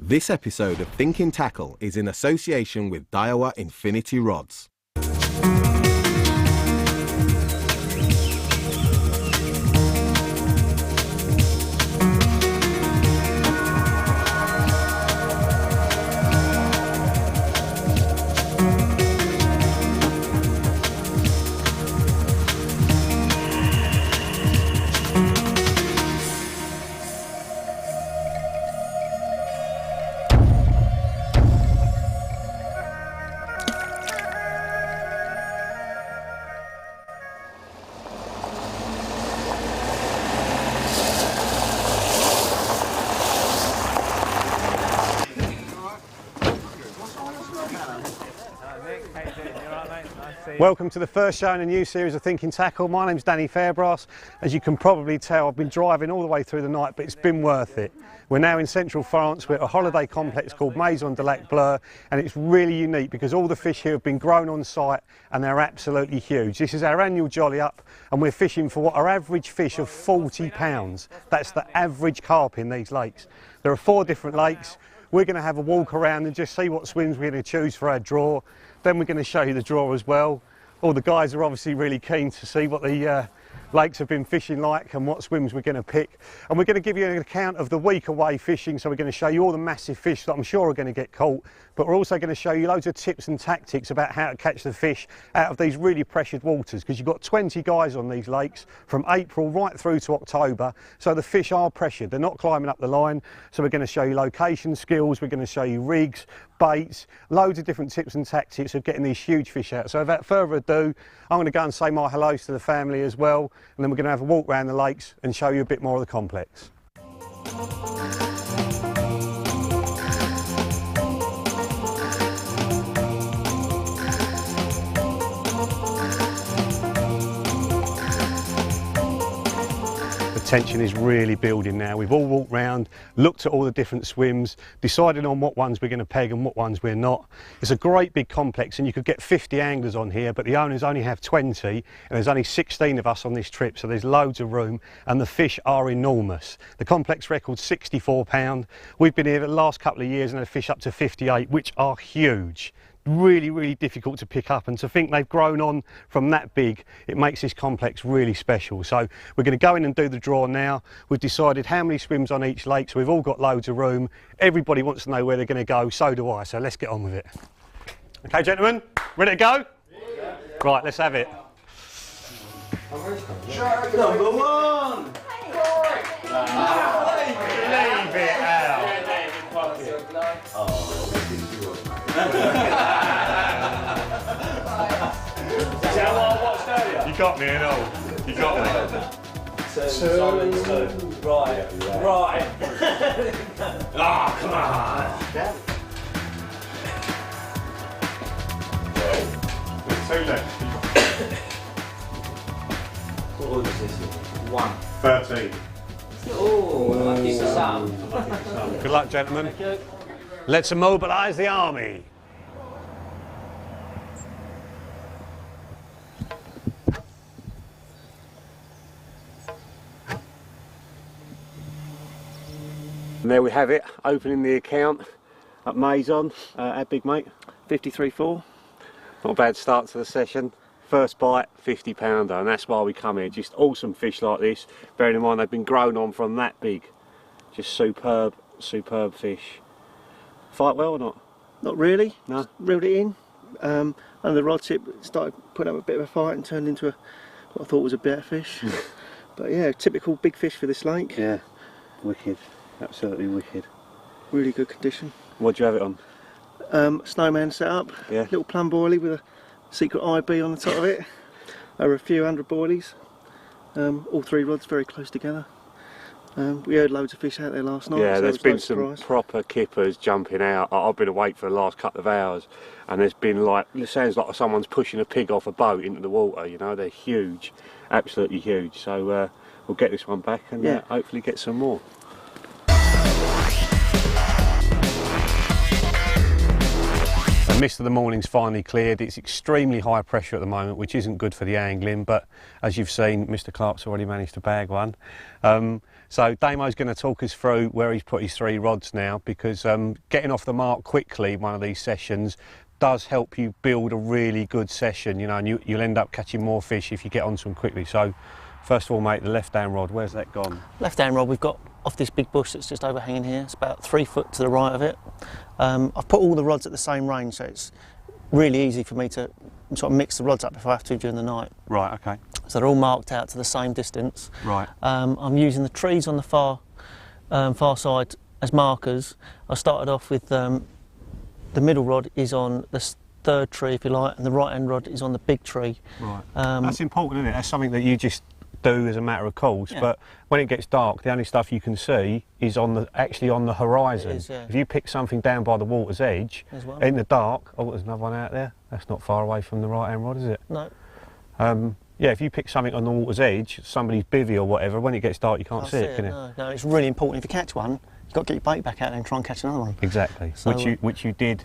This episode of Thinking Tackle is in association with Daiwa Infinity Rods. Welcome to the first show in a new series of Thinking Tackle. My name's Danny Fairbrass. As you can probably tell, I've been driving all the way through the night, but it's been worth it. We're now in central France. We're at a holiday complex called Maison de Lac Bleu, and it's really unique because all the fish here have been grown on site and they're absolutely huge. This is our annual jolly up, and we're fishing for what our average fish of 40 pounds. That's the average carp in these lakes. There are 4 different lakes. We're going to have a walk around and just see what swims we're going to choose for our draw. Then we're going to show you the draw as well. All the guys are obviously really keen to see what the lakes have been fishing like and what swims we're going to pick. And we're going to give you an account of the week away fishing, so we're going to show you all the massive fish that I'm sure are going to get caught, but we're also going to show you loads of tips and tactics about how to catch the fish out of these really pressured waters, because you've got 20 guys on these lakes from April right through to October, so the fish are pressured, they're not climbing up the line. So we're going to show you location skills, we're going to show you rigs, baits, loads of different tips and tactics of getting these huge fish out. So without further ado, I'm going to go and say my hellos to the family as well, and then we're going to have a walk around the lakes and show you a bit more of the complex. Tension is really building now. We've all walked round, looked at all the different swims, decided on what ones we're going to peg and what ones we're not. It's a great big complex, and you could get 50 anglers on here, but the owners only have 20, and there's only 16 of us on this trip, so there's loads of room, and the fish are enormous. The complex record's 64 pound. We've been here the last couple of years and had fish up to 58, which are huge. Really difficult to pick up, and to think they've grown on from that big, it makes this complex really special. So we're going to go in and do the draw now. We've decided how many swims on each lake, so we've all got loads of room. Everybody wants to know where they're going to go, so do I, so let's get on with it. Okay gentlemen, ready to go? Yeah. Right, let's have it. Number 1! Leave it out. You got me and all. You got me. Two. Right. Oh, come on. Two left. What order is this? 1. 13. Oh, lucky for some. Good luck, gentlemen. Thank you. Let's immobilise the army. And there we have it, opening the account at Maison. How big, mate? 53.4. Not a bad start to the session. First bite, 50 pounder, and that's why we come here. Just awesome fish like this. Bearing in mind they've been grown on from that big. Just superb fish. Fight well or not? Not really. No. Just reeled it in. And the rod tip started putting up a bit of a fight and turned into what I thought was a better fish. But yeah, typical big fish for this lake. Yeah, wicked. Absolutely wicked. Really good condition. What'd you have it on? Snowman set up. Yeah. Little plum boilie with a secret IB on the top of it. Over a few hundred boilies. All 3 rods very close together. We heard loads of fish out there last night. Yeah, so there's been some proper kippers jumping out. I've been awake for the last couple of hours, and there's been like, it sounds like someone's pushing a pig off a boat into the water, you know, they're huge, absolutely huge. So we'll get this one back and hopefully get some more. The mist of the morning's finally cleared. It's extremely high pressure at the moment, which isn't good for the angling, but as you've seen, Mr. Clark's already managed to bag one. So So Damo's going to talk us through where he's put his 3 rods now, because getting off the mark quickly in one of these sessions does help you build a really good session, you know, and you'll end up catching more fish if you get onto them quickly. So first of all, mate, the left-hand rod, where's that gone? Left-hand rod we've got off this big bush that's just overhanging here. It's about 3 foot to the right of it. I've put all the rods at the same range, so it's really easy for me to sort of mix the rods up if I have to during the night. Right, okay. So they're all marked out to the same distance. Right. I'm using the trees on the far side as markers. I started off with the middle rod is on the 3rd tree, if you like, and the right-hand rod is on the big tree. Right. That's important, isn't it? That's something that you just do as a matter of course, yeah. But when it gets dark, the only stuff you can see is actually on the horizon. It is, yeah. If you pick something down by the water's edge, in the dark, oh, there's another one out there. That's not far away from the right-hand rod, is it? No. Yeah, if you pick something on the water's edge, somebody's bivvy or whatever, when it gets dark, you can't see it, can you? No, it's really important. If you catch one, you've got to get your bait back out there and try and catch another one. Exactly. So, which you did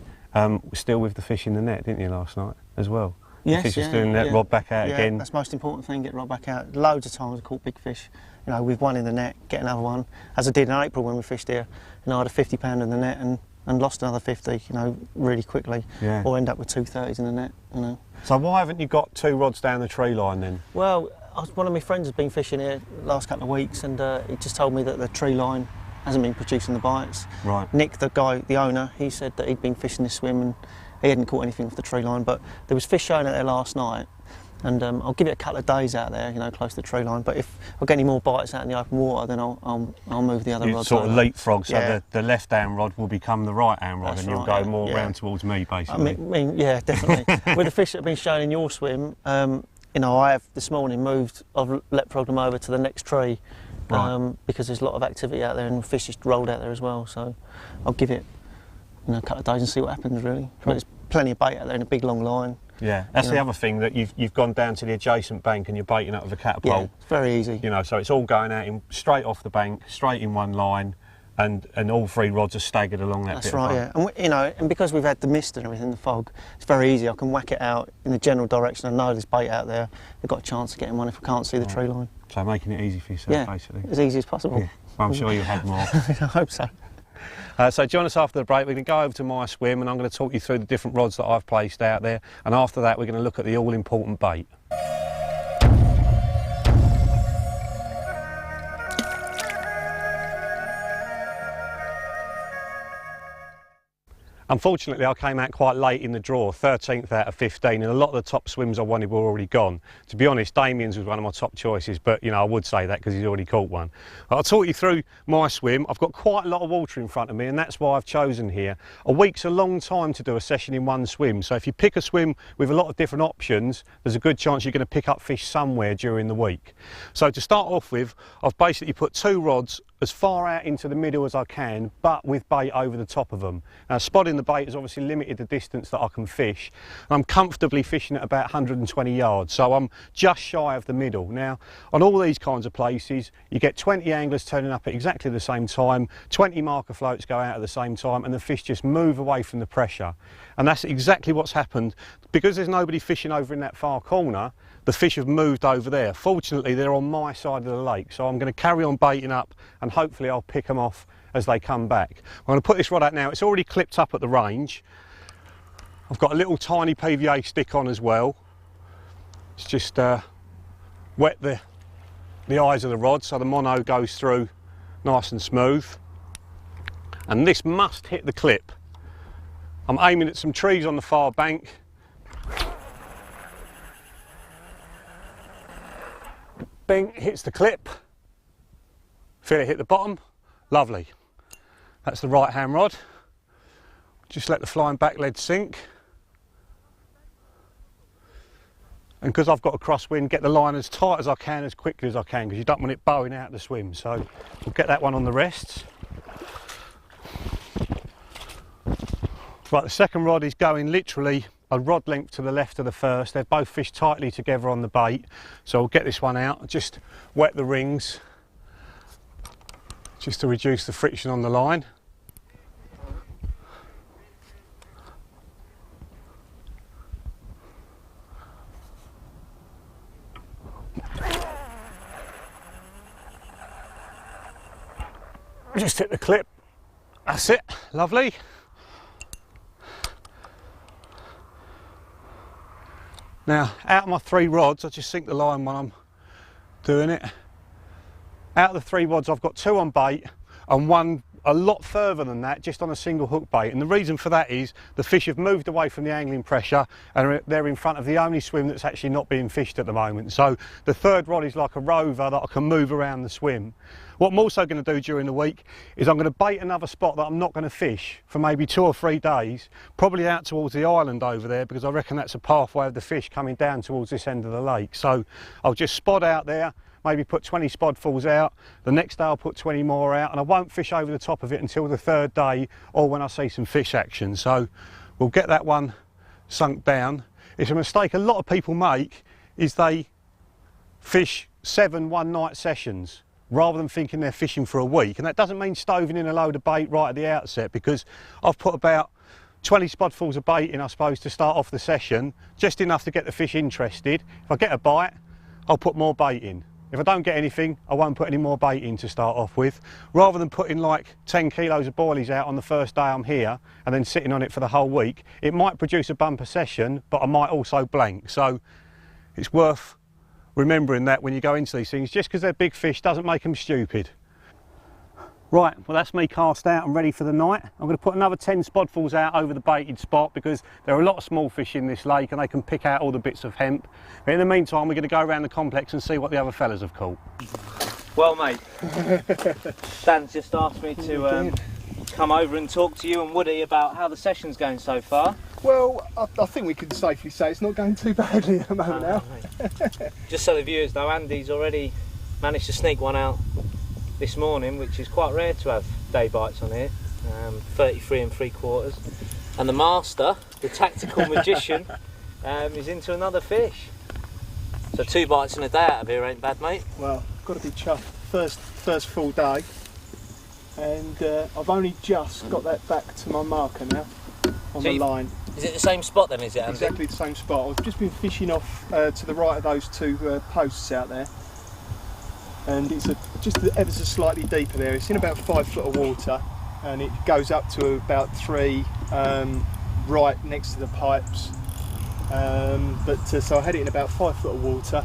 still with the fish in the net, didn't you, last night as well? Yes, the fish is doing that rod back out again. That's the most important thing, get rod back out. Loads of times I caught big fish, you know, with one in the net, get another one. As I did in April when we fished here, you know, I had a 50 pounder in the net and lost another 50, you know, really quickly. Yeah. Or end up with 2 30s in the net, you know. So why haven't you got 2 rods down the tree line then? Well, one of my friends has been fishing here the last couple of weeks, and he just told me that the tree line hasn't been producing the bites. Right. Nick, the guy, the owner, he said that he'd been fishing this swim and he hadn't caught anything off the tree line, but there was fish showing out there last night, and I'll give it a couple of days out there, you know, close to the tree line. But if I get any more bites out in the open water, then I'll move the other rods. Sort of over. leapfrog, so the left-hand rod will become the right-hand rod. That's and you'll go more round towards me, basically. I mean, yeah, definitely. With the fish that have been shown in your swim, you know, I have this morning I've leapfrogged them over to the next tree, right. Because there's a lot of activity out there and fish just rolled out there as well. So I'll give it, you know, a couple of days and see what happens, really. Cool. But there's plenty of bait out there in a big long line. Yeah, that's the other thing, that you've gone down to the adjacent bank and you're baiting up with a catapult. Yeah, it's very easy. You know, so it's all going out straight off the bank, straight in one line, and all 3 rods are staggered along that. That's right, yeah. And you know, and because we've had the mist and everything, the fog, it's very easy. I can whack it out in the general direction. I know there's bait out there. They've got a chance of getting one if I can't see the tree line. So making it easy for yourself, basically. As easy as possible. Yeah. Well, I'm sure you'll have more. I hope so. So join us after the break. We're going to go over to my swim and I'm going to talk you through the different rods that I've placed out there, and after that we're going to look at the all-important bait. Unfortunately, I came out quite late in the draw, 13th out of 15, and a lot of the top swims I wanted were already gone. To be honest, Damien's was one of my top choices, but you know, I would say that because he's already caught one. I'll talk you through my swim. I've got quite a lot of water in front of me, and that's why I've chosen here. A week's a long time to do a session in one swim, so if you pick a swim with a lot of different options, there's a good chance you're going to pick up fish somewhere during the week. So to start off with, I've basically put 2 rods as far out into the middle as I can, but with bait over the top of them. Now, spotting the bait has obviously limited the distance that I can fish. I'm comfortably fishing at about 120 yards, so I'm just shy of the middle. Now, on all these kinds of places, you get 20 anglers turning up at exactly the same time, 20 marker floats go out at the same time, and the fish just move away from the pressure. And that's exactly what's happened. Because there's nobody fishing over in that far corner, the fish have moved over there. Fortunately, they're on my side of the lake, so I'm going to carry on baiting up and hopefully I'll pick them off as they come back. I'm going to put this rod out now. It's already clipped up at the range. I've got a little tiny PVA stick on as well. It's just wet the eyes of the rod so the mono goes through nice and smooth. And this must hit the clip. I'm aiming at some trees on the far bank. Bing, hits the clip. Feel it hit the bottom. Lovely. That's the right hand rod. Just let the flying back lead sink. And because I've got a crosswind, get the line as tight as I can, as quickly as I can, because you don't want it bowing out the swim. So we'll get that one on the rests. Right, the second rod is going literally a rod length to the left of the first. They're both fished tightly together on the bait. So I'll get this one out, just wet the rings, just to reduce the friction on the line. Just hit the clip. That's it. Lovely. Now, out of my 3 rods, I just sink the line when I'm doing it. Out of the 3 rods, I've got 2 on bait and 1 a lot further than that, just on a single hook bait. And the reason for that is the fish have moved away from the angling pressure and they're in front of the only swim that's actually not being fished at the moment. So the 3rd rod is like a rover that I can move around the swim. What I'm also going to do during the week is I'm going to bait another spot that I'm not going to fish for maybe 2 or 3 days, probably out towards the island over there, because I reckon that's a pathway of the fish coming down towards this end of the lake. So I'll just spot out there, maybe put 20 spodfuls out. The next day I'll put 20 more out, and I won't fish over the top of it until the 3rd day or when I see some fish action. So we'll get that one sunk down. It's a mistake a lot of people make, is they fish 7 one-night sessions rather than thinking they're fishing for a week. And that doesn't mean stoving in a load of bait right at the outset, because I've put about 20 spodfuls of bait in, I suppose, to start off the session, just enough to get the fish interested. If I get a bite, I'll put more bait in. If I don't get anything, I won't put any more bait in to start off with. Rather than putting like 10 kilos of boilies out on the first day I'm here and then sitting on it for the whole week, it might produce a bumper session, but I might also blank. So it's worth remembering that when you go into these things. Just because they're big fish doesn't make them stupid. Right, well that's me cast out and ready for the night. I'm going to put another 10 spodfuls out over the baited spot, because there are a lot of small fish in this lake and they can pick out all the bits of hemp. But in the meantime, we're going to go around the complex and see what the other fellas have caught. Well, mate, Dan's just asked me to come over and talk to you and Woody about how the session's going so far. Well, I think we can safely say it's not going too badly at the moment now. Just so the viewers know, Andy's already managed to sneak one out this morning, which is quite rare to have day bites on here, 33 3/4. And the master, the tactical magician, is into another fish. So 2 bites in a day out of here ain't bad, mate. Well, got to be chuffed. First full day, and I've only just got that back to my marker now on the line. Is it the same spot then, is it, Andy? Exactly the same spot. I've just been fishing off to the right of those 2 posts out there, and it's just ever so slightly deeper there. It's in about 5 foot of water, and it goes up to about 3 right next to the pipes. So I had it in about 5 foot of water.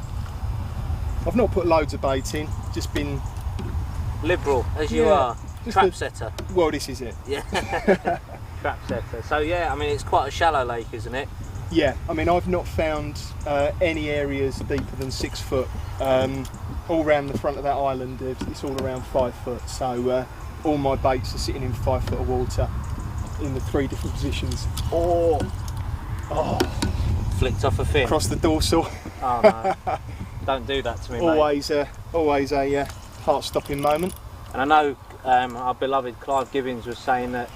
I've not put loads of bait in, just been liberal as you are. Trap setter. Well, this is it. Yeah. Trap setter. So yeah, I mean it's quite a shallow lake, isn't it? Yeah, I mean I've not found any areas deeper than 6 foot. All around the front of that island, it's all around 5 foot. So all my baits are sitting in 5 foot of water in the 3 different positions. Oh, Flicked off a fin. across the dorsal. Oh no. Don't do that to me, mate. Always a heart-stopping moment. And I know our beloved Clive Gibbons was saying that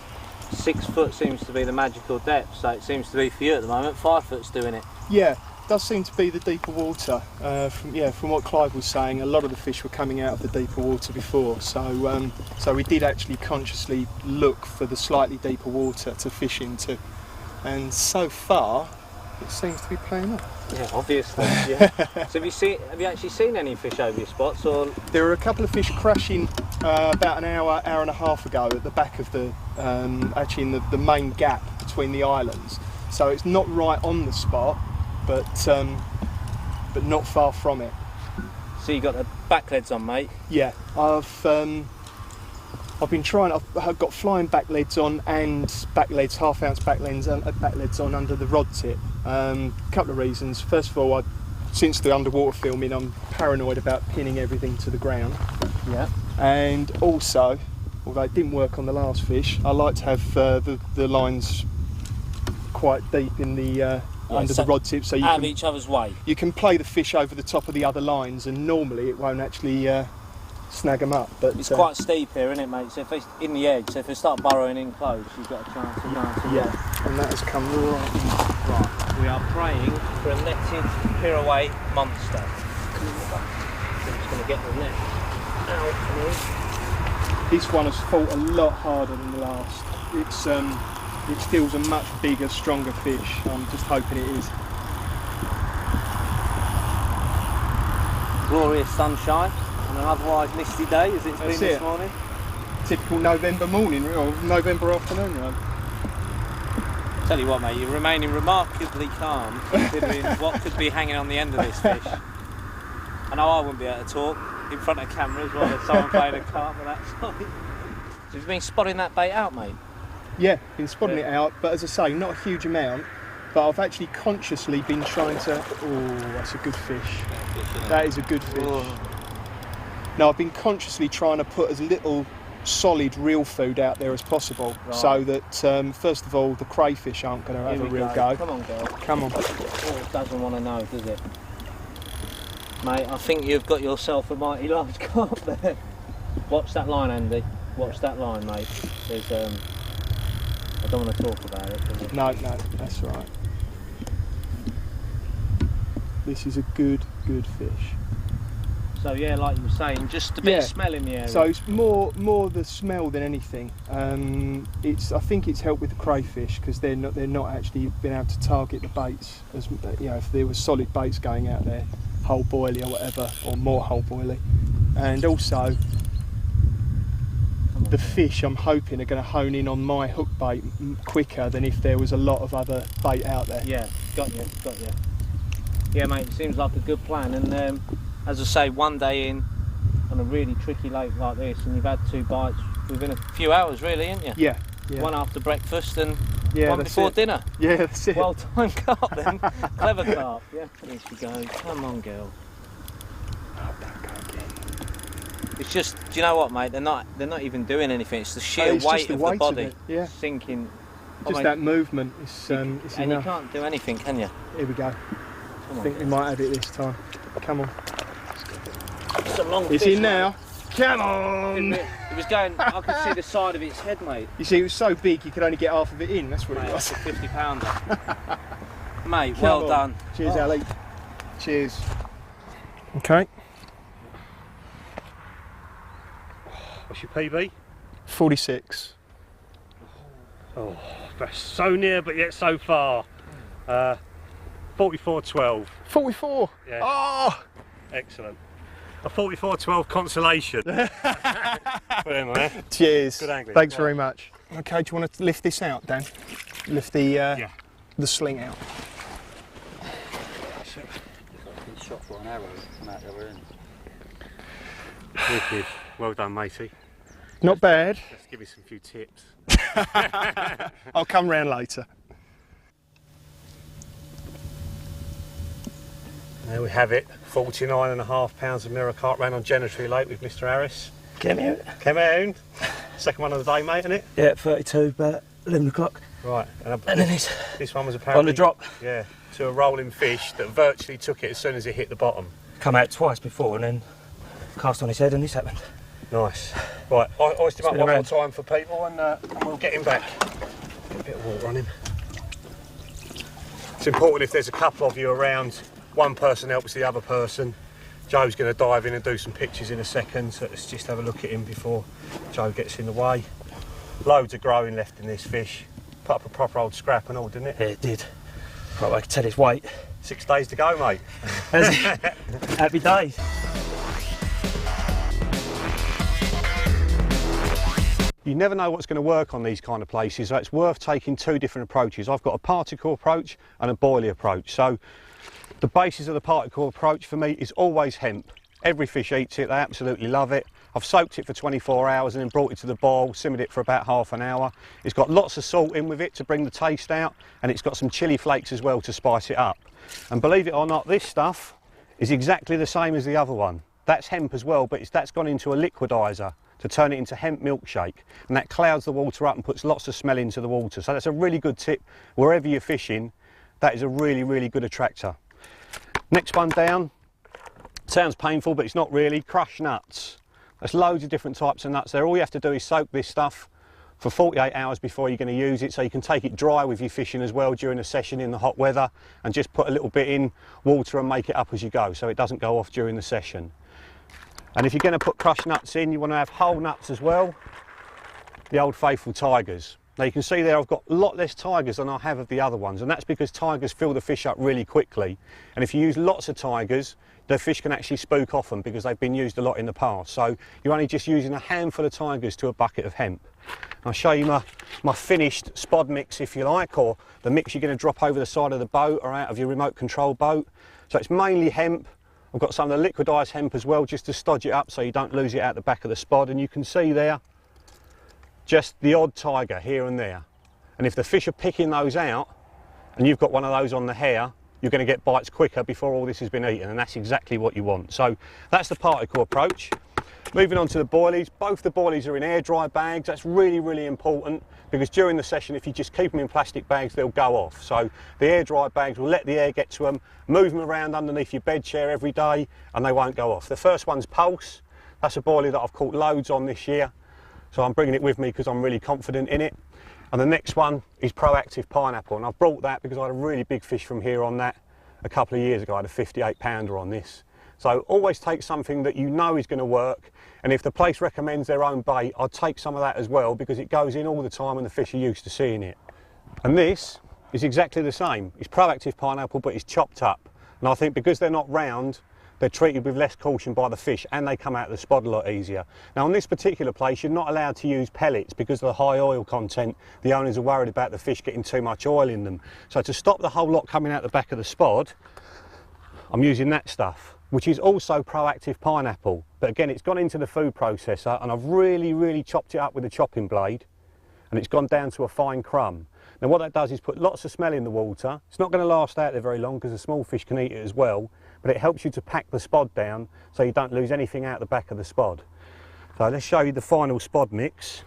6 foot seems to be the magical depth, so it seems to be for you at the moment. 5 foot's doing it. Yeah, does seem to be the deeper water. From what Clive was saying, a lot of the fish were coming out of the deeper water before, so we did actually consciously look for the slightly deeper water to fish into, and so far it seems to be paying off. Yeah, obviously. Yeah. So have you actually seen any fish over your spots, or? There were a couple of fish crashing about an hour and a half ago at the back of the actually in the main gap between the islands. So it's not right on the spot, but not far from it. So you got the back leads on, mate? Yeah, I've been trying. I've got flying back leads on and back leads, half-ounce back leads on under the rod tip. Couple of reasons. First of all, since the underwater filming, I'm paranoid about pinning everything to the ground. Yeah. And also, although it didn't work on the last fish, I like to have the lines quite deep in the under the rod tip, so you out can of each other's way. You can play the fish over the top of the other lines, and normally it won't actually snag them up. But it's quite steep here, isn't it, mate? So if they in the edge, so if they start burrowing in close, you've got a chance of going to yeah, and that has come right in. Right, we are praying for a netted pirouette monster. I'm just going to get the net out. This one has fought a lot harder than the last. It steals a much bigger, stronger fish. I'm just hoping it is. Glorious sunshine on an otherwise misty day as it's been this morning. typical November morning or November afternoon run. Tell you what, mate, you're remaining remarkably calm considering what could be hanging on the end of this fish. I know I wouldn't be able to talk in front of cameras while there's someone playing a carp on that side. So you've been spotting that bait out, mate? Yeah, been spotting it out, but as I say, not a huge amount. But I've actually consciously been trying to. Oh, that's a good fish. That is a good fish. Oh. Now, I've been consciously trying to put as little solid real food out there as possible, right, so that first of all the crayfish aren't going to have a real go. Come on, girl. Come on. Oh, it doesn't want to know, does it? Mate, I think you've got yourself a mighty large carp there. Watch that line, Andy. Watch that line, mate. There's I don't want to talk about it. No, that's right. This is a good fish. So yeah, like you were saying, just a bit of smell in the area. So it's more the smell than anything. I think it's helped with the crayfish because they're not actually been able to target the baits. As you know, if there was solid baits going out there, whole boilie or whatever, or more whole boilie, and also the fish I'm hoping are going to hone in on my hook bait quicker than if there was a lot of other bait out there. Yeah, got you. Yeah, mate, it seems like a good plan. And as I say, one day in on a really tricky lake like this, and you've had 2 bites within a few hours, really, ain't you? Yeah. One after breakfast and yeah, one before dinner. Yeah, that's it. Well timed carp then. Clever carp. Yeah. Here she goes. Come on, girl. Oh, don't go again. It's just, do you know what, mate? They're not even doing anything. It's the sheer weight of the body sinking. Just that movement. It's and enough. you can't do anything, can you? Here we go. I think we might have it this time. Come on. It's a long It's fish, in now. Come on! It was going, I could see the side of its head, mate. You see, it was so big you could only get half of it in. That's what Mate, it was. that's a 50-pounder. Mate, well done. Cheers, Ali. Cheers. Okay. What's your PB? 46. Oh, that's so near but yet so far. 44.12. 44? Yeah. Oh! Excellent. A 44.12 consolation. Put him on there. Cheers. Good angling. Thanks very much. Okay, do you want to lift this out, Dan? Lift the sling out. Shot for an arrow from out the other end. Wicked. Well done, matey. Not bad. Let's give you some few tips. I'll come round later. There we have it. 49.5 pounds of mirror carp ran on Genetry Lake with Mr. Harris. Came out. Came out. Second one of the day, mate, isn't it? Yeah, 32, about 11 o'clock. Right. And then this one was apparently on the drop. Yeah, to a rolling fish that virtually took it as soon as it hit the bottom. Come out twice before and then cast on his head and this happened. Nice. Right, I hoist him up Spin one more around. time for people and we'll get him back. Get a bit of water on him. It's important if there's a couple of you around, one person helps the other person. Joe's going to dive in and do some pictures in a second, so let's just have a look at him before Joe gets in the way. Loads of growing left in this fish. Put up a proper old scrap and all, didn't it? Yeah, it did. Right, I can tell his weight. 6 days to go, mate. Happy days. You never know what's going to work on these kind of places, so it's worth taking 2 different approaches. I've got a particle approach and a boilie approach. So the basis of the particle approach for me is always hemp. Every fish eats it, they absolutely love it. I've soaked it for 24 hours and then brought it to the boil, simmered it for about half an hour. It's got lots of salt in with it to bring the taste out, and it's got some chilli flakes as well to spice it up. And believe it or not, this stuff is exactly the same as the other one. That's hemp as well, but that's gone into a liquidizer to turn it into hemp milkshake, and that clouds the water up and puts lots of smell into the water. So that's a really good tip wherever you're fishing. That is a really, really good attractor. Next one down, sounds painful but it's not really. Crushed nuts. There's loads of different types of nuts there. All you have to do is soak this stuff for 48 hours before you're going to use it, so you can take it dry with your fishing as well during a session in the hot weather, and just put a little bit in water and make it up as you go so it doesn't go off during the session. And if you're going to put crushed nuts in, you want to have whole nuts as well. The old faithful tigers. Now you can see there I've got a lot less tigers than I have of the other ones, and that's because tigers fill the fish up really quickly, and if you use lots of tigers, the fish can actually spook off them because they've been used a lot in the past. So you're only just using a handful of tigers to a bucket of hemp. I'll show you my finished spod mix, if you like, or the mix you're going to drop over the side of the boat or out of your remote control boat. So it's mainly hemp. I've got some of the liquidised hemp as well, just to stodge it up so you don't lose it out the back of the spod. And you can see there just the odd tiger here and there. And if the fish are picking those out and you've got one of those on the hair, you're going to get bites quicker before all this has been eaten, and that's exactly what you want. So that's the particle approach. Moving on to the boilies. Both the boilies are in air dry bags. That's really, really important, because during the session, if you just keep them in plastic bags, they'll go off. So the air dry bags will let the air get to them, move them around underneath your bed chair every day, and they won't go off. The first one's Pulse. That's a boilie that I've caught loads on this year, so I'm bringing it with me because I'm really confident in it. And the next one is Proactive Pineapple, and I've brought that because I had a really big fish from here on that a couple of years ago. I had a 58 pounder on this. So always take something that you know is going to work, and if the place recommends their own bait, I'd take some of that as well, because it goes in all the time and the fish are used to seeing it. And this is exactly the same. It's Proactive Pineapple, but it's chopped up, and I think because they're not round, they're treated with less caution by the fish, and they come out of the spod a lot easier. Now on this particular place, you're not allowed to use pellets because of the high oil content. The owners are worried about the fish getting too much oil in them. So to stop the whole lot coming out the back of the spod, I'm using that stuff, which is also Proactive Pineapple. But again, it's gone into the food processor, and I've really, really chopped it up with a chopping blade, and it's gone down to a fine crumb. Now what that does is put lots of smell in the water. It's not going to last out there very long because the small fish can eat it as well, but it helps you to pack the spod down so you don't lose anything out the back of the spod. So let's show you the final spod mix.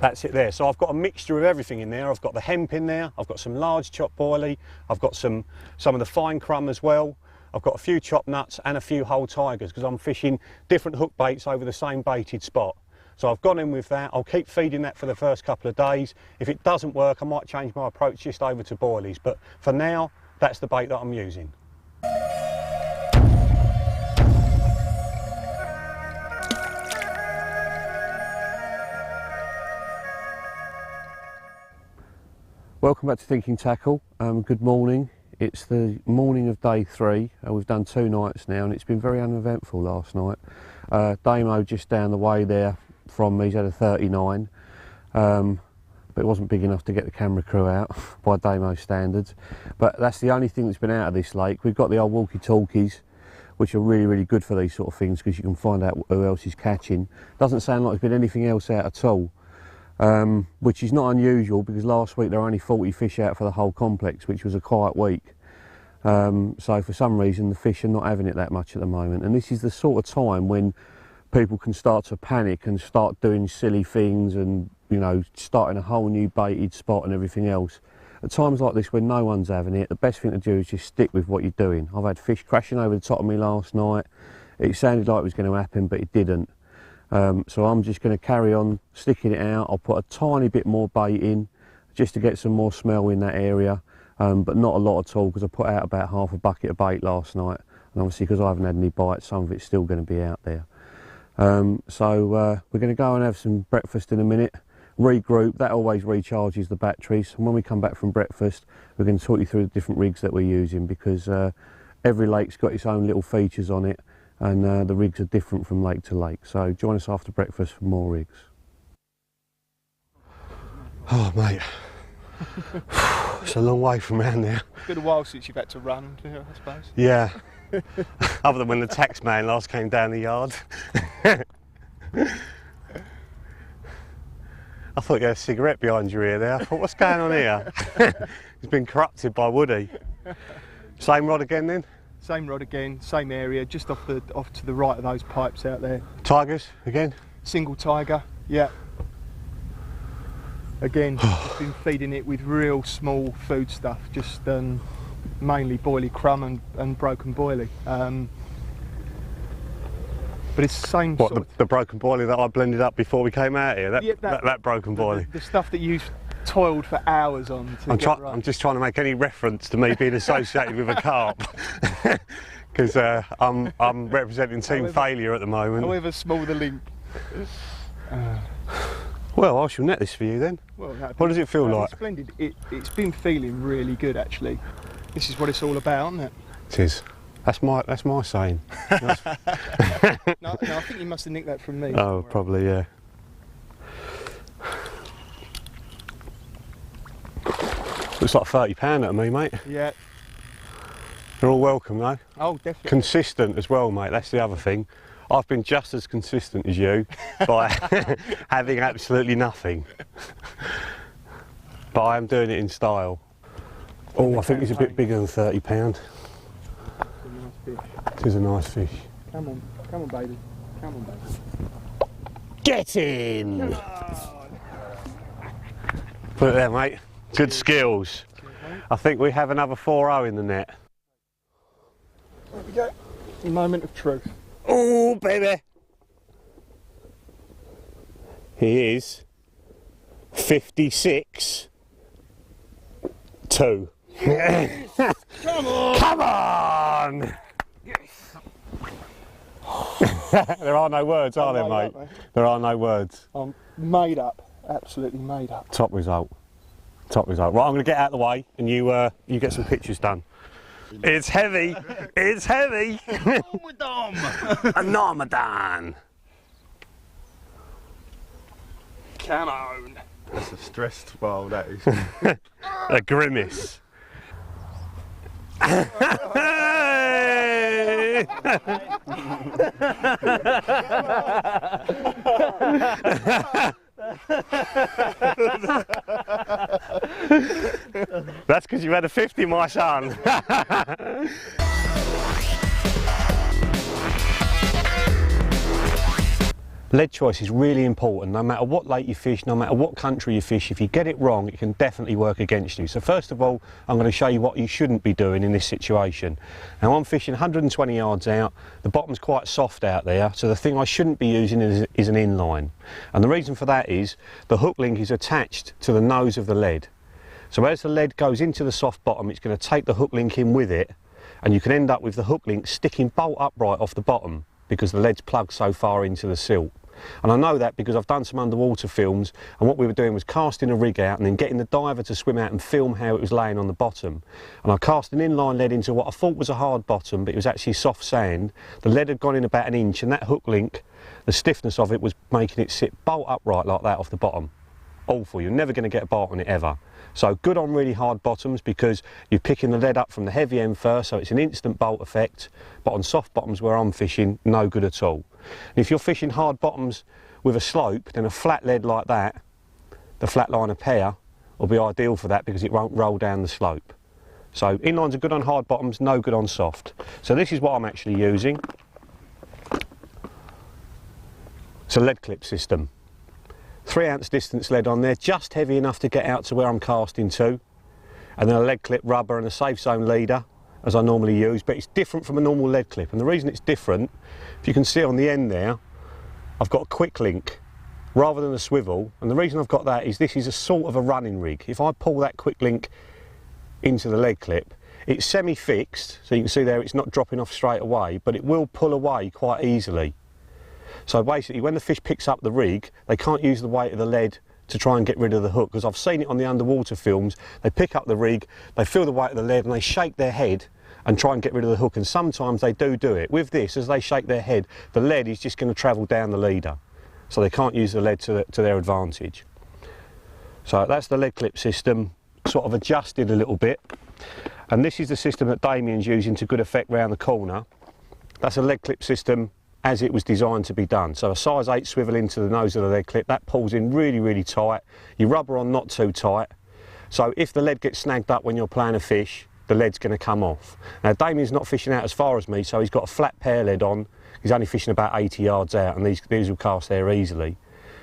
That's it there. So I've got a mixture of everything in there. I've got the hemp in there, I've got some large chopped boilie, I've got some of the fine crumb as well, I've got a few chopped nuts and a few whole tigers, because I'm fishing different hook baits over the same baited spot. So I've gone in with that. I'll keep feeding that for the first couple of days. If it doesn't work, I might change my approach just over to boilies, but for now, that's the bait that I'm using. Welcome back to Thinking Tackle. Good morning. It's the morning of day 3. We've done 2 nights now, and it's been very uneventful last night. Damo just down the way there from me, he's had a 39, but it wasn't big enough to get the camera crew out by Damo standards. But that's the only thing that's been out of this lake. We've got the old walkie-talkies, which are really, really good for these sort of things, because you can find out who else is catching. Doesn't sound like there's been anything else out at all. Which is not unusual, because last week there were only 40 fish out for the whole complex, which was a quiet week. So for some reason the fish are not having it that much at the moment, and this is the sort of time when people can start to panic and start doing silly things, and you know, starting a whole new baited spot and everything else. At times like this, when no one's having it, the best thing to do is just stick with what you're doing. I've had fish crashing over the top of me last night. It sounded like it was going to happen, but it didn't. So I'm just going to carry on sticking it out. I'll put a tiny bit more bait in just to get some more smell in that area, but not a lot at all, because I put out about half a bucket of bait last night, and obviously because I haven't had any bites, some of it's still going to be out there. So we're going to go and have some breakfast in a minute, regroup. That always recharges the batteries, and when we come back from breakfast we're going to talk you through the different rigs that we're using, because every lake's got its own little features on it, and the rigs are different from lake to lake. So join us after breakfast for more rigs. Oh mate, it's a long way from around there. It's been a while since you've had to run, I suppose. Yeah, other than when the tax man last came down the yard. I thought you had a cigarette behind your ear there. I thought, what's going on here? It's been corrupted by Woody. Same rod again then? Same rod again, same area, just off to the right of those pipes out there. Tigers again? Single tiger, yeah. Again, just been feeding it with real small food stuff, just mainly boilie crumb and broken boilie. But it's the same what, sort of... the broken boilie that I blended up before we came out here? That broken boilie? The stuff that you've toiled for hours on to get right. I'm just trying to make any reference to me being associated with a carp. because I'm representing team failure at the moment. However small the link. Well, I shall net this for you then. Well, What does it feel like? Splendid. It's been feeling really good actually. This is what it's all about, isn't it? It is. That's my saying. No, I think you must have nicked that from me. Oh, probably, yeah. Looks like £30 at me, mate. Yeah. They're all welcome though. Oh, definitely. Consistent as well, mate. That's the other thing. I've been just as consistent as you by having absolutely nothing. But I am doing it in style. Oh, I think it's a bit bigger than £30. It is a nice fish. Come on, baby. Come on, baby. Get in! Put it there, mate. Good skills. I think we have another 4-0 in the net. There we go. The moment of truth. Oh, baby! He is 56-2. Yes. Come on! Come on! Yes. There are no words, are there, mate? There are no words. I'm made up. Absolutely made up. Top result. Top result. Right, I'm going to get out of the way and you get some pictures done. It's heavy. It's heavy. A Ramadan. Come on. That's a stressed smile, that is. A grimace. That's because you had a 50, my son. Lead choice is really important. No matter what lake you fish, no matter what country you fish, if you get it wrong, it can definitely work against you. So first of all, I'm going to show you what you shouldn't be doing in this situation. Now I'm fishing 120 yards out, the bottom's quite soft out there, so the thing I shouldn't be using is an inline. And the reason for that is the hook link is attached to the nose of the lead. So as the lead goes into the soft bottom, it's going to take the hook link in with it, and you can end up with the hook link sticking bolt upright off the bottom, because the lead's plugged so far into the silt. And I know that because I've done some underwater films, and what we were doing was casting a rig out and then getting the diver to swim out and film how it was laying on the bottom. And I cast an inline lead into what I thought was a hard bottom, but it was actually soft sand. The lead had gone in about 1 inch, and that hook link, the stiffness of it was making it sit bolt upright like that off the bottom. Awful, you're never going to get a bite on it ever. So good on really hard bottoms because you're picking the lead up from the heavy end first, so it's an instant bolt effect, but on soft bottoms where I'm fishing, no good at all. And if you're fishing hard bottoms with a slope, then a flat lead like that, the flat liner pair, will be ideal for that because it won't roll down the slope. So inlines are good on hard bottoms, no good on soft. So this is what I'm actually using. It's a lead clip system. 3 ounce distance lead on there, just heavy enough to get out to where I'm casting to, and then a lead clip rubber and a safe zone leader as I normally use, but it's different from a normal lead clip, and the reason it's different, if you can see on the end there, I've got a quick link rather than a swivel, and the reason I've got that is this is a sort of a running rig. If I pull that quick link into the lead clip, it's semi-fixed, so you can see there it's not dropping off straight away, but it will pull away quite easily. So basically when the fish picks up the rig, they can't use the weight of the lead to try and get rid of the hook, because I've seen it on the underwater films. They pick up the rig, they feel the weight of the lead and they shake their head and try and get rid of the hook, and sometimes they do it. With this, as they shake their head, the lead is just going to travel down the leader, so they can't use the lead to their advantage. So that's the lead clip system, sort of adjusted a little bit, and this is the system that Damien's using to good effect round the corner. That's a lead clip system as it was designed to be done. So a size 8 swivel into the nose of the lead clip, that pulls in really, really tight. Your rubber on not too tight. So if the lead gets snagged up when you're playing a fish, the lead's going to come off. Now Damien's not fishing out as far as me, so he's got a flat pair lead on. He's only fishing about 80 yards out, and these will cast there easily.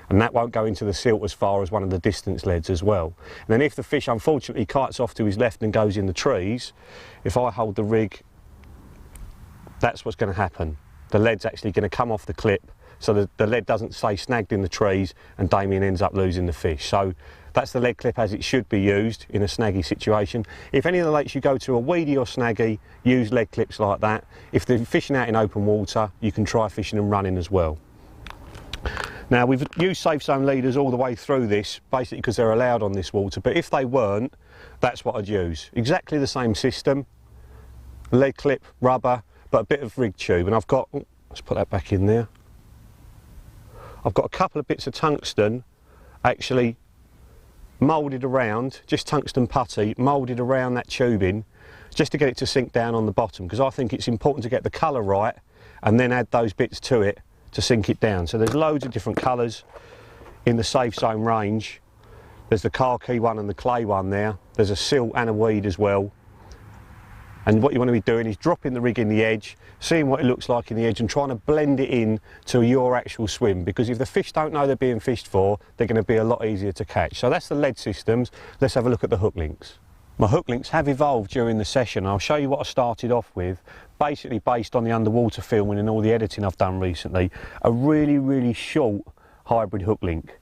And that won't go into the silt as far as one of the distance leads as well. And then if the fish unfortunately kites off to his left and goes in the trees, if I hold the rig, that's what's going to happen. The lead's actually going to come off the clip, so the lead doesn't stay snagged in the trees and Damien ends up losing the fish. So That's the lead clip as it should be used in a snaggy situation. If any of the lakes you go to are weedy or snaggy, use lead clips like that. If they're fishing out in open water, you can try fishing them running as well. Now, we've used safe zone leaders all the way through this, basically because they're allowed on this water, but if they weren't, that's what I'd use. Exactly the same system, lead clip, rubber, but a bit of rig tube. And I've got, let's put that back in there. I've got a couple of bits of tungsten actually moulded around, just tungsten putty, moulded around that tubing, just to get it to sink down on the bottom, because I think it's important to get the colour right and then add those bits to it to sink it down. So there's loads of different colours in the safe zone range. There's the khaki one and the clay one there. There's a silt and a weed as well. And what you want to be doing is dropping the rig in the edge, seeing what it looks like in the edge and trying to blend it in to your actual swim, because if the fish don't know they're being fished for, they're going to be a lot easier to catch. So that's the lead systems. Let's have a look at the hook links. My hook links have evolved during the session. I'll show you what I started off with, basically based on the underwater filming and all the editing I've done recently. A really, really short hybrid hook link.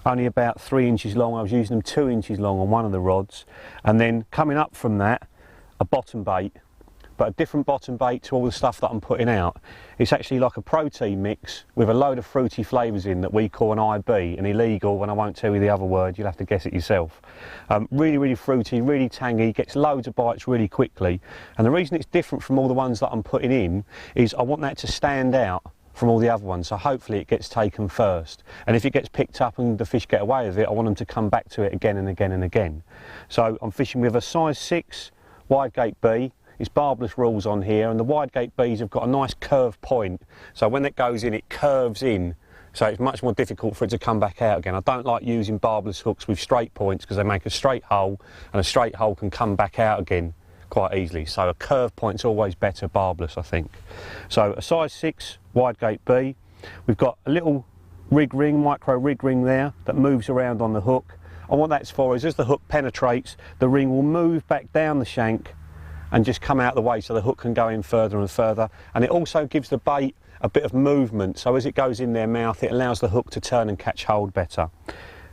Only about 3 inches long. I was using them 2 inches long on one of the rods. And then coming up from that, a bottom bait, but a different bottom bait to all the stuff that I'm putting out. It's actually like a protein mix with a load of fruity flavours in that we call an IB, an illegal, and I won't tell you the other word, you'll have to guess it yourself. Really, really fruity, really tangy, gets loads of bites really quickly. And the reason it's different from all the ones that I'm putting in is I want that to stand out from all the other ones, so hopefully it gets taken first. And if it gets picked up and the fish get away with it, I want them to come back to it again and again and again. So I'm fishing with a size 6 wide gate B. It's barbless rules on here, and the wide gate Bs have got a nice curved point, so when it goes in it curves in, so it's much more difficult for it to come back out again. I don't like using barbless hooks with straight points because they make a straight hole, and a straight hole can come back out again quite easily, so a curved point's always better barbless, I think. So a size 6 wide gate B. We've got a little rig ring, micro rig ring there that moves around on the hook. And what that's for is as the hook penetrates, the ring will move back down the shank and just come out the way so the hook can go in further and further. And it also gives the bait a bit of movement, so as it goes in their mouth, it allows the hook to turn and catch hold better.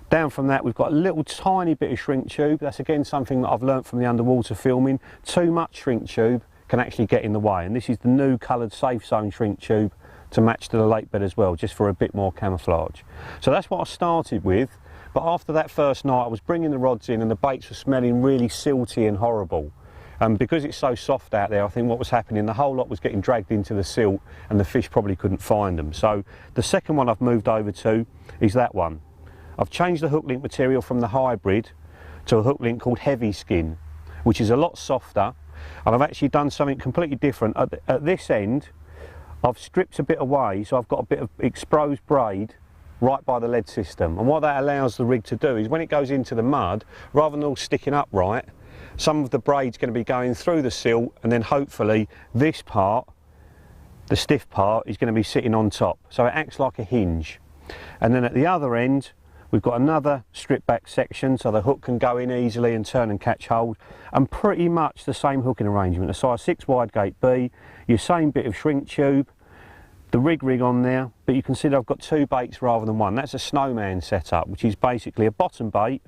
Down from that, we've got a little tiny bit of shrink tube. That's again something that I've learnt from the underwater filming. Too much shrink tube can actually get in the way, and this is the new coloured safe zone shrink tube to match to the lake bed as well, just for a bit more camouflage. So that's what I started with, but after that first night I was bringing the rods in and the baits were smelling really silty and horrible. Because it's so soft out there, I think what was happening, the whole lot was getting dragged into the silt and the fish probably couldn't find them. So the second one I've moved over to is that one. I've changed the hook link material from the hybrid to a hook link called Heavy Skin, which is a lot softer, and I've actually done something completely different. At this end, I've stripped a bit away, so I've got a bit of exposed braid right by the lead system, and what that allows the rig to do is when it goes into the mud, rather than all sticking upright, some of the braid's going to be going through the silt, and then hopefully this part, the stiff part, is going to be sitting on top, so it acts like a hinge. And then at the other end we've got another strip back section so the hook can go in easily and turn and catch hold, and pretty much the same hooking arrangement, a size 6 wide gate B, your same bit of shrink tube, the rig on there, but you can see that I've got 2 baits rather than one. That's a snowman setup, which is basically a bottom bait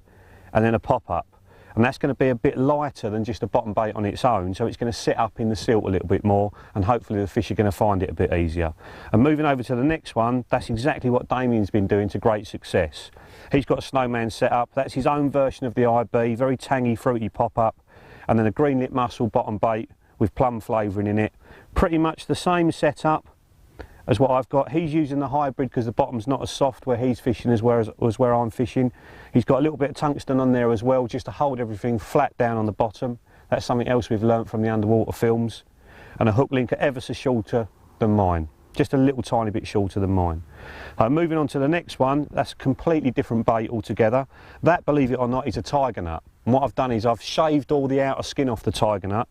and then a pop-up, and that's going to be a bit lighter than just a bottom bait on its own, so it's going to sit up in the silt a little bit more, and hopefully the fish are going to find it a bit easier. And moving over to the next one, that's exactly what Damien's been doing to great success. He's got a snowman set up, that's his own version of the IB, very tangy, fruity pop-up, and then a green-lip mussel bottom bait with plum flavouring in it. Pretty much the same setup as what I've got. He's using the hybrid because the bottom's not as soft where he's fishing as where I'm fishing. He's got a little bit of tungsten on there as well, just to hold everything flat down on the bottom. That's something else we've learnt from the underwater films. And a hook link ever so shorter than mine, just a little tiny bit shorter than mine. Moving on to the next one, that's a completely different bait altogether. That, believe it or not, is a tiger nut. And what I've done is I've shaved all the outer skin off the tiger nut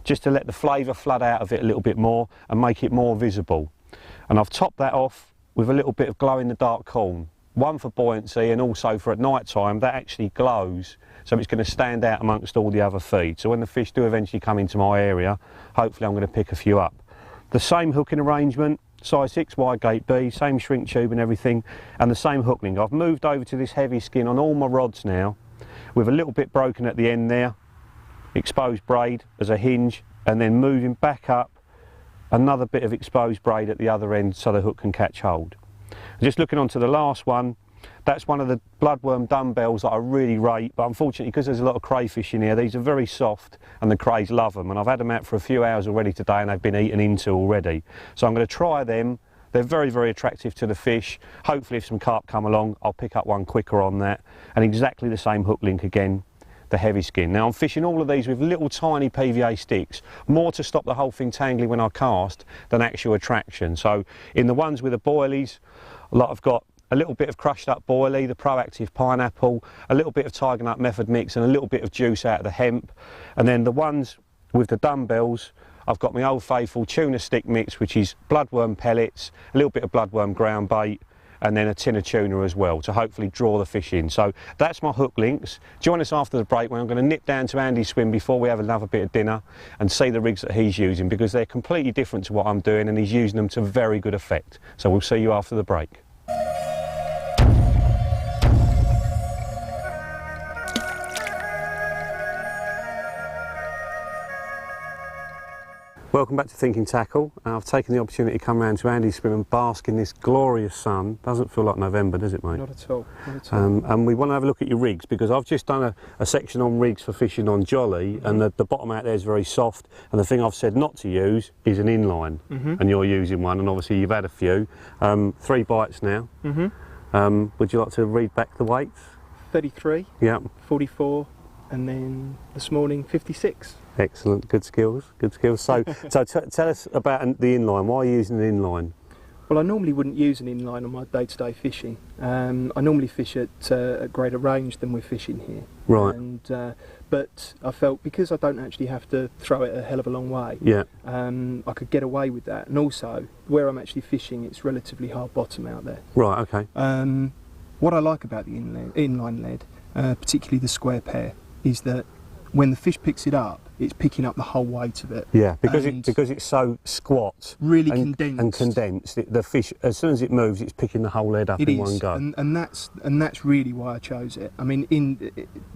just to let the flavour flood out of it a little bit more and make it more visible. And I've topped that off with a little bit of glow-in-the-dark corn, one for buoyancy and also for at night time that actually glows, so it's going to stand out amongst all the other feed. So when the fish do eventually come into my area, hopefully I'm going to pick a few up. The same hooking arrangement, size 6 wide gate B, same shrink tube and everything, and the same hook link. I've moved over to this heavy skin on all my rods now, with a little bit broken at the end there, exposed braid as a hinge, and then moving back up another bit of exposed braid at the other end so the hook can catch hold. Just looking onto the last one, that's one of the bloodworm dumbbells that I really rate, but unfortunately because there's a lot of crayfish in here, these are very soft and the crays love them, and I've had them out for a few hours already today and they've been eaten into already. So I'm going to try them. They're very, very attractive to the fish. Hopefully if some carp come along, I'll pick up one quicker on that. And exactly the same hook link again, the heavy skin. Now I'm fishing all of these with little tiny PVA sticks, more to stop the whole thing tangling when I cast than actual attraction. So in the ones with the boilies, I've got a little bit of crushed up boilie, the Proactive pineapple, a little bit of Tiger Nut Method mix and a little bit of juice out of the hemp. And then the ones with the dumbbells, I've got my old faithful tuna stick mix, which is bloodworm pellets, a little bit of bloodworm ground bait, and then a tin of tuna as well to hopefully draw the fish in. So that's my hook links. Join us after the break when I'm going to nip down to Andy's swim before we have another bit of dinner and see the rigs that he's using, because they're completely different to what I'm doing and he's using them to very good effect. So we'll see you after the break. Welcome back to Thinking Tackle. I've taken the opportunity to come round to Andy's swim and bask in this glorious sun. Doesn't feel like November, does it, mate? Not at all. Not at all. And we want to have a look at your rigs, because I've just done a section on rigs for fishing on Jolly, and the bottom out there is very soft, and the thing I've said not to use is an inline, and you're using one, and obviously you've had a few. 3 bites now. Would you like to read back the weights? 33, Yeah. 44, and then this morning 56. Excellent, good skills, good skills. So, tell us about the inline. Why are you using an inline? Well, I normally wouldn't use an inline on my day-to-day fishing. I normally fish at greater range than we're fishing here. Right. And but I felt because I don't actually have to throw it a hell of a long way, Yeah. I could get away with that. And also, where I'm actually fishing, it's relatively hard bottom out there. Right. Okay. What I like about the inline lead, particularly the square pair, is that when the fish picks it up, it's picking up the whole weight of it. Yeah, because it's so squat, really condensed. And condensed, the fish, as soon as it moves, it's picking the whole lead up in one go. And that's really why I chose it. I mean,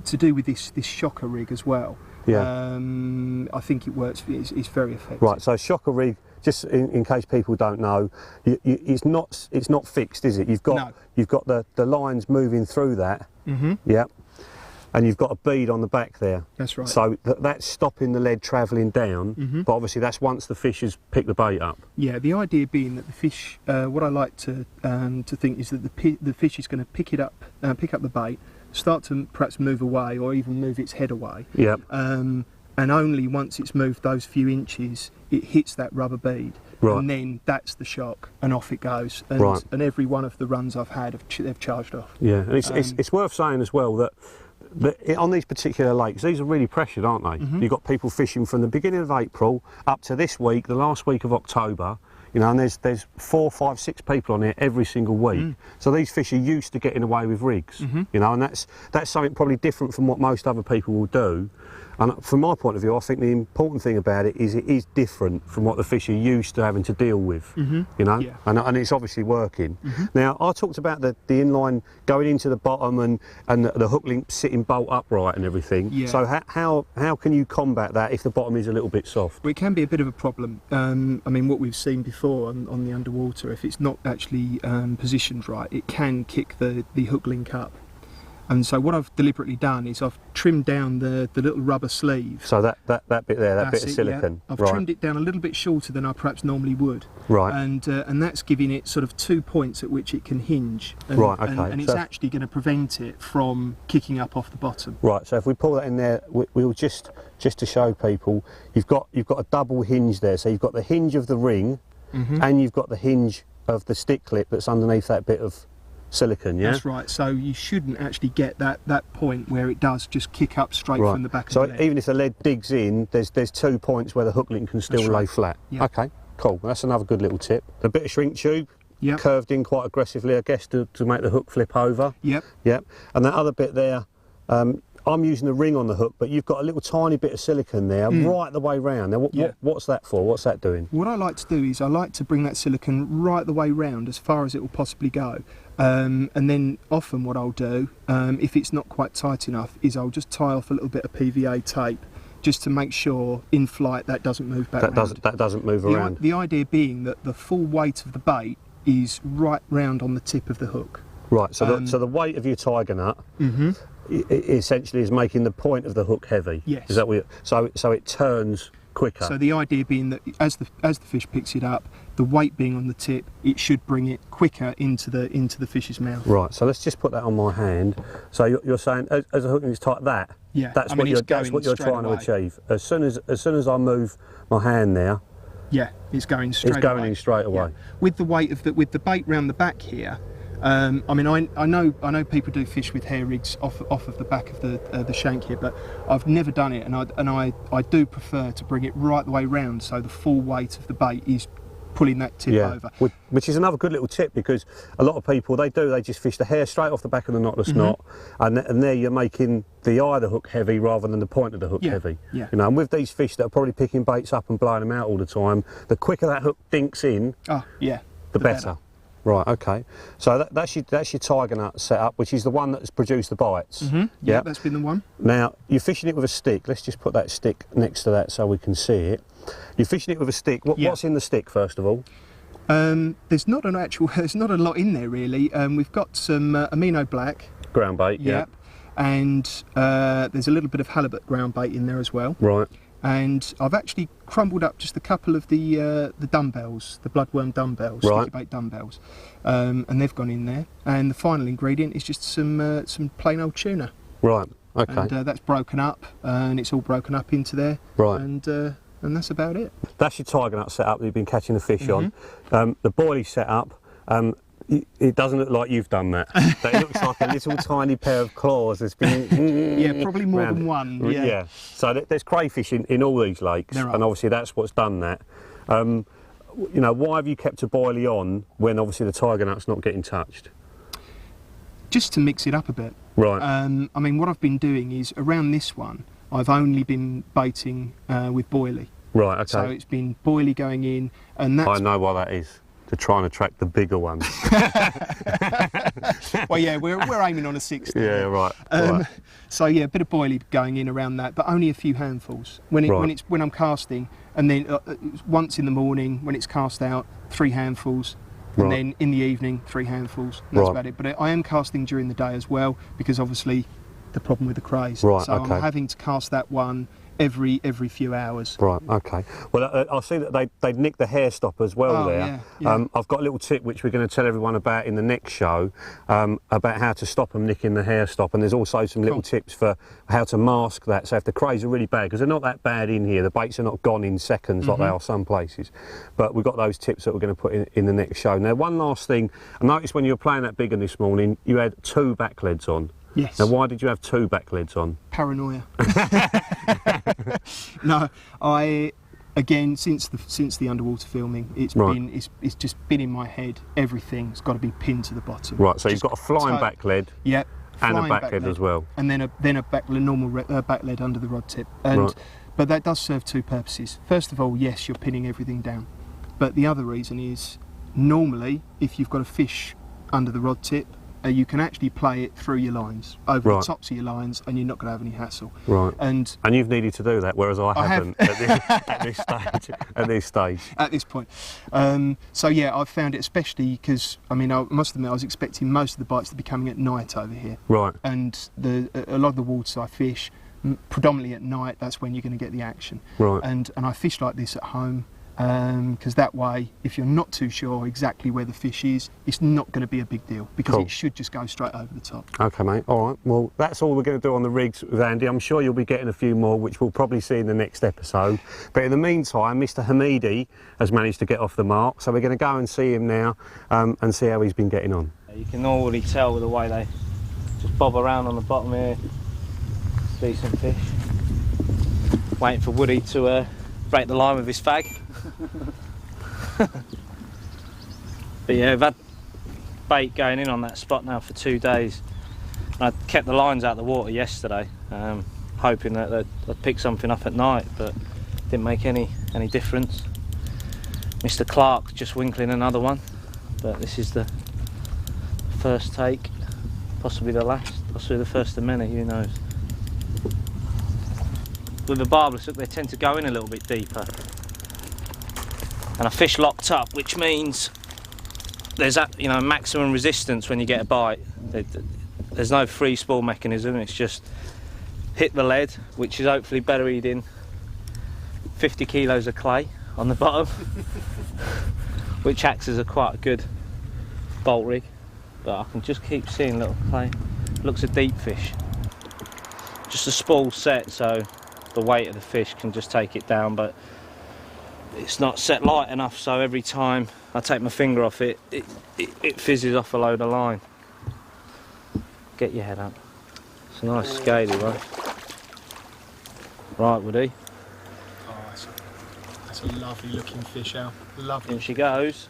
to do with this shocker rig as well. Yeah. I think it works. It's very effective. Right. So shocker rig, just in case people don't know, it's not fixed, is it? You've got the lines moving through that. Yeah. And you've got a bead on the back there. That's right. So that's stopping the lead travelling down, but obviously that's once the fish has picked the bait up. Yeah, the idea being that the fish, what I like to think is that the fish is going to pick up the bait, start to perhaps move away or even move its head away. Yeah. And only once it's moved those few inches, it hits that rubber bead. Right. And then that's the shock, and off it goes. And, right. And every one of the runs I've had, they've charged off. Yeah, and it's worth saying as well that on these particular lakes, these are really pressured, aren't they? You've got people fishing from the beginning of April up to this week, the last week of October, you know, and there's 4, 5, 6 people on here every single week. So these fish are used to getting away with rigs, you know, and that's something probably different from what most other people will do. And from my point of view, I think the important thing about it is different from what the fish are used to having to deal with, you know, yeah. and it's obviously working. Now, I talked about the inline going into the bottom and the hook link sitting bolt upright and everything. Yeah. So how can you combat that if the bottom is a little bit soft? Well, it can be a bit of a problem. I mean, what we've seen before on the underwater, if it's not actually positioned right, it can kick the hook link up. And so what I've deliberately done is I've trimmed down the little rubber sleeve. So that bit there, that bit of silicone. Yeah. I've trimmed it down a little bit shorter than I perhaps normally would. Right. And that's giving it sort of 2 points at which it can hinge. And, right. Okay. And it's actually going to prevent it from kicking up off the bottom. Right. So if we pull that in there, we'll just to show people, you've got a double hinge there. So you've got the hinge of the ring, and you've got the hinge of the stick clip that's underneath that bit of silicone, yeah? That's right, so you shouldn't actually get that point where it does just kick up straight from the back of the lead. So even if the lead digs in, there's 2 points where the hook link can still lay flat. Yep. Okay, cool, that's another good little tip. A bit of shrink tube, curved in quite aggressively, I guess, to make the hook flip over. Yep. Yep, and that other bit there, I'm using a ring on the hook, but you've got a little tiny bit of silicone there right the way round. Now, what's that for? What's that doing? What I like to do is I like to bring that silicone right the way round as far as it will possibly go. And then often what I'll do, if it's not quite tight enough, is I'll just tie off a little bit of PVA tape just to make sure in flight that doesn't move back round. That doesn't move around. The idea being that the full weight of the bait is right round on the tip of the hook. Right, so the weight of your tiger nut essentially is making the point of the hook heavy. Yes. Is that what so it turns quicker? So the idea being that as the fish picks it up, the weight being on the tip, it should bring it quicker into the fish's mouth. Right, so let's just put that on my hand. So you're saying as the hook is tight, that's what you're trying to achieve. As soon as I move my hand there, yeah, it's going straight. It's going in straight away. Yeah. With the weight of with the bait round the back here. I mean, I know people do fish with hair rigs off of the back of the shank here, but I've never done it, and I do prefer to bring it right the way round, so the full weight of the bait is pulling that tip over. Which is another good little tip, because a lot of people they just fish the hair straight off the back of the knotless knot, and there you're making the eye of the hook heavy rather than the point of the hook heavy. Yeah. You know, and with these fish that are probably picking baits up and blowing them out all the time, the quicker that hook dinks in, the better. Right, okay. So that's your tiger nut setup, which is the one that's produced the bites. Yeah, that's been the one. Now, you're fishing it with a stick. Let's just put that stick next to that so we can see it. You're fishing it with a stick. What's in the stick, first of all? There's not a lot in there, really. We've got some amino black. Ground bait, yeah. And there's a little bit of halibut ground bait in there as well. Right. And I've actually crumbled up just a couple of the dumbbells, the bloodworm dumbbells, sticky bait dumbbells, and they've gone in there. And the final ingredient is just some plain old tuna. Right. Okay. And that's broken up, and it's all broken up into there. Right. And that's about it. That's your tiger nut setup that you've been catching the fish on. The boilie setup. It doesn't look like you've done that. It looks like a little tiny pair of claws that's been... probably more than one. Yeah. So there's crayfish in all these lakes, and obviously that's what's done that. You know, why have you kept a boilie on when obviously the tiger nut's not getting touched? Just to mix it up a bit. Right. I mean, what I've been doing is, around this one, I've only been baiting with boilie. Right, okay. So it's been boilie going in, and that's... I know why that is. To try and attract the bigger ones. Well, yeah, we're aiming on a 60. Yeah, right. So yeah, a bit of boilie going in around that, but only a few handfuls. When I'm casting, and then once in the morning when it's cast out, 3 handfuls, and then in the evening 3 handfuls. And that's about it. But I am casting during the day as well, because obviously the problem with the crays. Right. So I'm having to cast that one every few hours. Right, okay. Well, I see that they'd nicked the hair stop as well there. Yeah. I've got a little tip which we're going to tell everyone about in the next show, about how to stop them nicking the hair stop, and there's also some little tips for how to mask that. So if the crays are really bad, because they're not that bad in here, the baits are not gone in seconds like they are some places, but we've got those tips that we're going to put in the next show. Now, one last thing, I noticed when you were playing that bigger this morning, you had 2 back leads on. Yes. Now, why did you have 2 back leads on? Paranoia. No, again, since the underwater filming, it's just been in my head. Everything's got to be pinned to the bottom. Right. So you've got a flying back lead. Yep. And a back lead as well. And then a normal back lead under the rod tip. And but that does serve 2 purposes. First of all, yes, you're pinning everything down. But the other reason is, normally, if you've got a fish under the rod tip, you can actually play it through your lines, over the tops of your lines, and you're not going to have any hassle. Right. And you've neaded to do that, whereas I haven't at this stage. At this point. So yeah, I've found it, especially because, I mean, I must admit, I was expecting most of the bites to be coming at night over here. Right. And a lot of the waters I fish, predominantly at night, that's when you're going to get the action. Right. And I fish like this at home. Because that way, if you're not too sure exactly where the fish is, it's not going to be a big deal, because it should just go straight over the top. Okay, mate. All right. Well, that's all we're going to do on the rigs with Andy. I'm sure you'll be getting a few more, which we'll probably see in the next episode. But in the meantime, Mr. Hamidi has managed to get off the mark, so we're going to go and see him now and see how he's been getting on. You can already tell with the way they just bob around on the bottom here. Decent fish. Waiting for Woody to break the line with his fag. But yeah, we've had bait going in on that spot now for 2 days, I kept the lines out of the water yesterday, hoping that I'd pick something up at night, but didn't make any difference. Mr. Clark just winkling another one, but this is the first take, possibly the last, possibly the first of many, who knows. With the barbless hook, they tend to go in a little bit deeper, and I fish locked up, which means there's that, you know, maximum resistance when you get a bite. There's no free spool mechanism, it's just hit the lead, which is hopefully buried in 50 kilos of clay on the bottom, which acts as quite a good bolt rig. But I can just keep seeing little clay. Looks a deep fish. Just a spool set, so the weight of the fish can just take it down, but it's not set light enough, so every time I take my finger off it, it fizzes off a load of line. Get your head up. It's a nice scaly one. Right, Woody. Oh, that's a lovely looking fish, Al. Lovely. In she goes.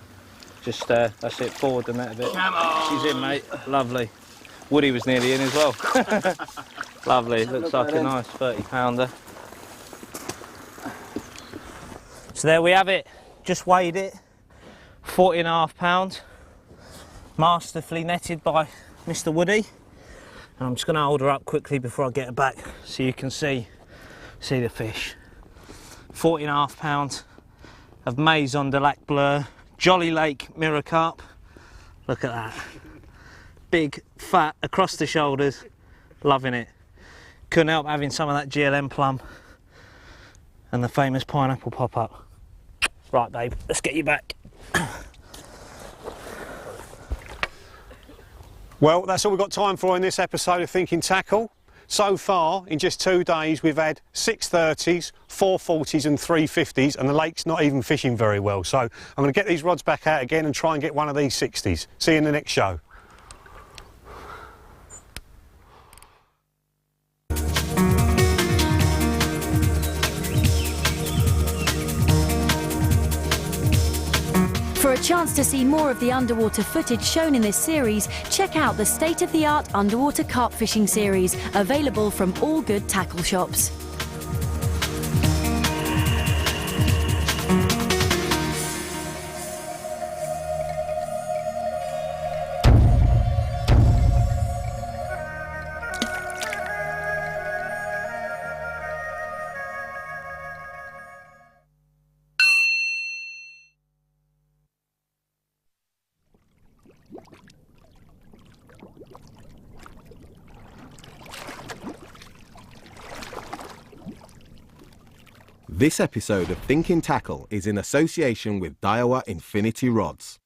Just that's it, forward the net a bit. Come on. She's in, mate. Lovely. Woody was nearly in as well. Lovely. Looks like a nice 30-pounder. So there we have it. Just weighed it. 40.5 pounds. Masterfully netted by Mr. Woody. And I'm just going to hold her up quickly before I get her back so you can see the fish. 40.5 pounds of Maison de Lac Bleu, Jolly Lake mirror carp. Look at that. Big, fat, across the shoulders. Loving it. Couldn't help having some of that GLM plum and the famous pineapple pop-up. Right, babe, let's get you back. Well, that's all we've got time for in this episode of Thinking Tackle. So far, in just 2 days, we've had 630s, 440s and 350s, and the lake's not even fishing very well. So I'm going to get these rods back out again and try and get one of these 60s. See you in the next show. For a chance to see more of the underwater footage shown in this series, check out the state-of-the-art underwater carp fishing series, available from all good tackle shops. This episode of Thinking Tackle is in association with Daiwa Infinity Rods.